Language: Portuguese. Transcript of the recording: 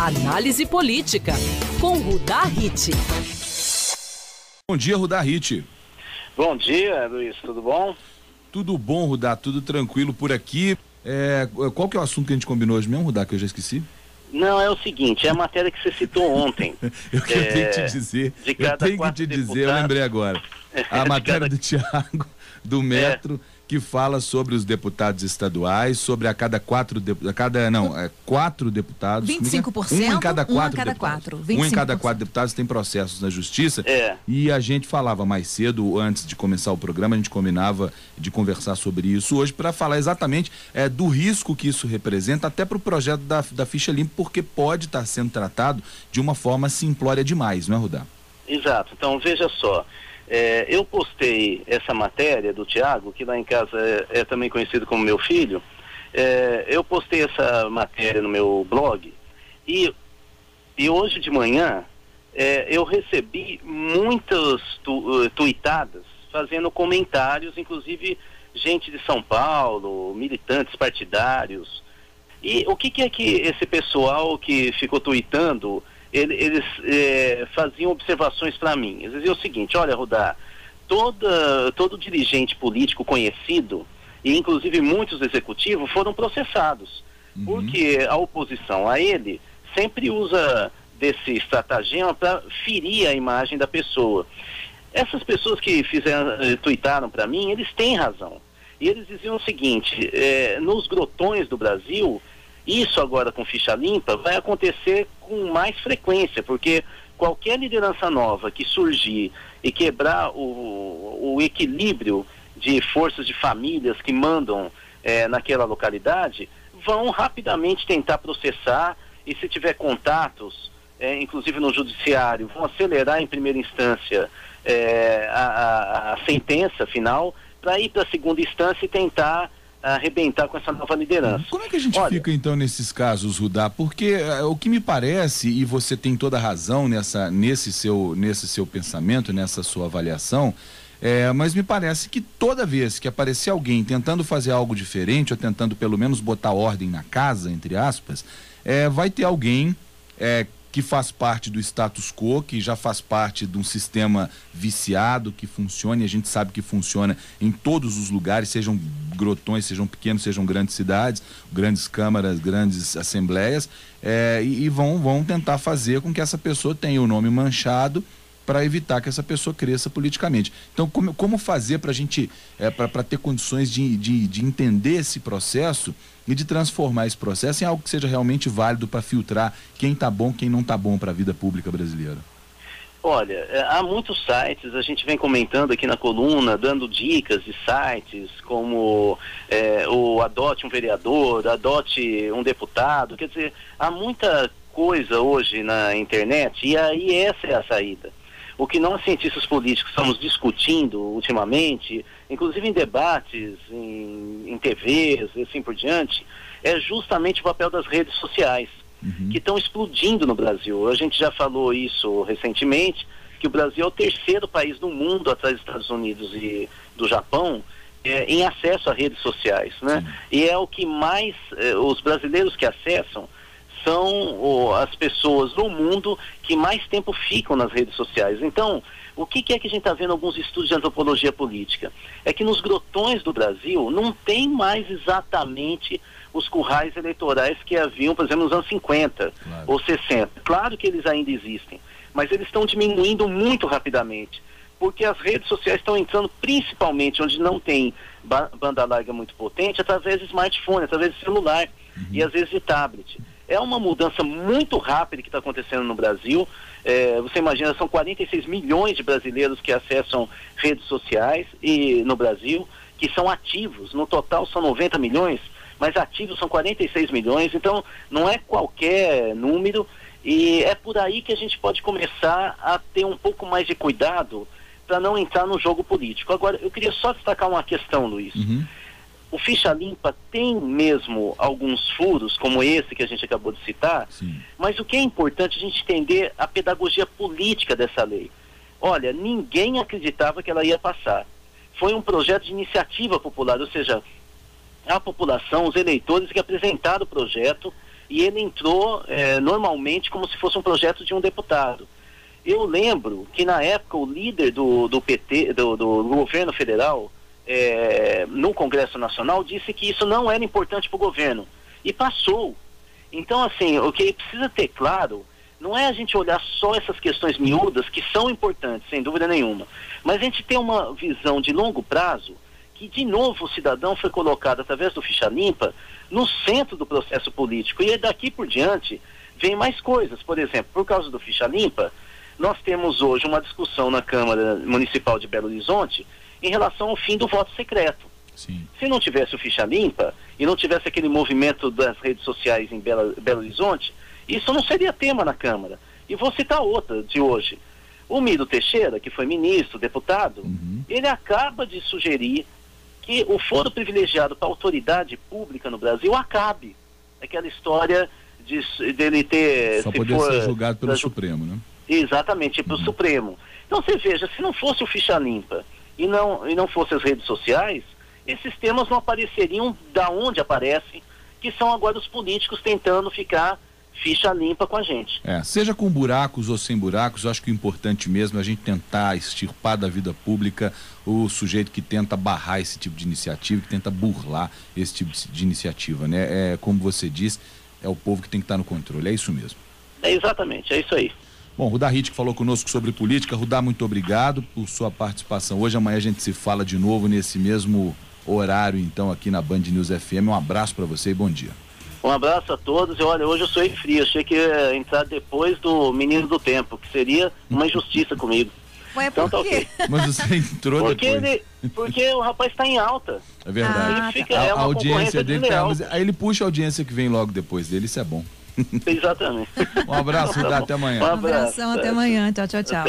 Análise política, com Rudá Hit. Bom dia, Rudá Hit. Bom dia, Luiz, tudo bom? Tudo bom, Rudá, tudo tranquilo por aqui. Qual que é o assunto que a gente combinou hoje mesmo, Rudá, que eu já esqueci? Não, é o seguinte, é a matéria que você citou ontem. Eu tenho que te dizer, eu lembrei agora. A matéria do Tiago, do Metro, que fala sobre os deputados estaduais, sobre quatro deputados. 25%? Um em cada quatro. 25%. Um em cada quatro deputados tem processos na justiça. E a gente falava mais cedo, antes de começar o programa, a gente combinava de conversar sobre isso hoje, para falar exatamente do risco que isso representa, até para o projeto da ficha limpa, porque pode estar sendo tratado de uma forma simplória demais, não é, Rudá? Exato. Então, veja só. Eu postei essa matéria do Tiago, que lá em casa é também conhecido como meu filho. Eu postei essa matéria no meu blog e hoje de manhã eu recebi muitas tuitadas fazendo comentários, inclusive gente de São Paulo, militantes partidários. E o que é que esse pessoal que ficou tuitando, eles faziam observações para mim. Eles diziam o seguinte: olha, Rudá, todo dirigente político conhecido, e inclusive muitos executivos, foram processados, porque a oposição a ele sempre usa desse estratagema para ferir a imagem da pessoa. Essas pessoas que tuitaram para mim, eles têm razão. E eles diziam o seguinte: nos grotões do Brasil, isso agora com ficha limpa vai acontecer com mais frequência, porque qualquer liderança nova que surgir e quebrar o equilíbrio de forças de famílias que mandam naquela localidade, vão rapidamente tentar processar, e se tiver contatos, inclusive no judiciário, vão acelerar em primeira instância a sentença final, para ir para a segunda instância e tentar arrebentar com essa nova liderança. Como é que a gente fica então nesses casos, Rudá? Porque o que me parece, e você tem toda a razão nesse seu pensamento, nessa sua avaliação, mas me parece que toda vez que aparecer alguém tentando fazer algo diferente, ou tentando pelo menos botar ordem na casa, entre aspas, vai ter alguém que faz parte do status quo, que já faz parte de um sistema viciado, que funciona, e a gente sabe que funciona em todos os lugares, sejam grotões, sejam pequenos, sejam grandes cidades, grandes câmaras, grandes assembleias, e vão tentar fazer com que essa pessoa tenha o nome manchado, para evitar que essa pessoa cresça politicamente. Então, como fazer para a gente, para ter condições de entender esse processo e de transformar esse processo em algo que seja realmente válido para filtrar quem está bom, quem não está bom para a vida pública brasileira? Olha, há muitos sites, a gente vem comentando aqui na coluna, dando dicas de sites como o Adote um Vereador, Adote um Deputado. Quer dizer, há muita coisa hoje na internet, e aí essa é a saída. O que nós, cientistas políticos, estamos discutindo ultimamente, inclusive em debates, em TVs e assim por diante, é justamente o papel das redes sociais, que estão explodindo no Brasil. A gente já falou isso recentemente, que o Brasil é o terceiro país do mundo, atrás dos Estados Unidos e do Japão, em acesso a redes sociais, né? E é o que mais, os brasileiros que acessam, são as pessoas no mundo que mais tempo ficam nas redes sociais. Então, o que é que a gente está vendo alguns estudos de antropologia política? É que nos grotões do Brasil não tem mais exatamente os currais eleitorais que haviam, por exemplo, nos anos 50 ou 60. Claro que eles ainda existem, mas eles estão diminuindo muito rapidamente, porque as redes sociais estão entrando principalmente onde não tem banda larga muito potente, através de smartphone, através de celular e às vezes de tablet. É uma mudança muito rápida que está acontecendo no Brasil. Você imagina, são 46 milhões de brasileiros que acessam redes sociais no Brasil, que são ativos. No total são 90 milhões, mas ativos são 46 milhões. Então, não é qualquer número, e é por aí que a gente pode começar a ter um pouco mais de cuidado para não entrar no jogo político. Agora, eu queria só destacar uma questão, Luiz. O Ficha Limpa tem mesmo alguns furos, como esse que a gente acabou de citar, mas o que é importante é a gente entender a pedagogia política dessa lei. Olha, ninguém acreditava que ela ia passar. Foi um projeto de iniciativa popular, ou seja, a população, os eleitores que apresentaram o projeto e ele entrou normalmente como se fosse um projeto de um deputado. Eu lembro que na época o líder do PT, do governo federal, no Congresso Nacional, disse que isso não era importante para o governo, e passou. Então, assim, o que precisa ter claro não é a gente olhar só essas questões miúdas, que são importantes, sem dúvida nenhuma, mas a gente ter uma visão de longo prazo, que de novo o cidadão foi colocado através do Ficha Limpa no centro do processo político, e daqui por diante vem mais coisas. Por exemplo, por causa do Ficha Limpa, nós temos hoje uma discussão na Câmara Municipal de Belo Horizonte em relação ao fim do voto secreto. Sim. Se não tivesse o Ficha Limpa e não tivesse aquele movimento das redes sociais em Belo Horizonte, isso não seria tema na Câmara. E vou citar outra de hoje. O Miro Teixeira, que foi ministro, deputado, ele acaba de sugerir que o foro privilegiado para a autoridade pública no Brasil acabe. Aquela história dele ter... Só poder ser julgado pelo Supremo, né? Exatamente, para o Supremo. Então você veja, se não fosse o Ficha Limpa e não fosse as redes sociais, esses temas não apareceriam da onde aparecem, que são agora os políticos tentando ficar ficha limpa com a gente. Seja com buracos ou sem buracos, eu acho que o importante mesmo é a gente tentar extirpar da vida pública o sujeito que tenta barrar esse tipo de iniciativa, que tenta burlar esse tipo de iniciativa, né? Como você diz, é o povo que tem que estar no controle, é isso mesmo. Exatamente, é isso aí. Bom, Rudá Hit que falou conosco sobre política. Rudá, muito obrigado por sua participação hoje. Amanhã a gente se fala de novo nesse mesmo horário, então, aqui na Band News FM. Um abraço para você e bom dia. Um abraço a todos. E olha, hoje eu sou frio, achei que ia entrar depois do Menino do Tempo, que seria uma injustiça comigo. Ué, então por quê? Tá okay. Mas você entrou depois. Porque o rapaz está em alta. É verdade. A audiência dele aí ele puxa a audiência que vem logo depois dele, isso é bom. Exatamente. Um abraço, Rudá, até amanhã. Um abração, até amanhã. Tchau, tchau, tchau.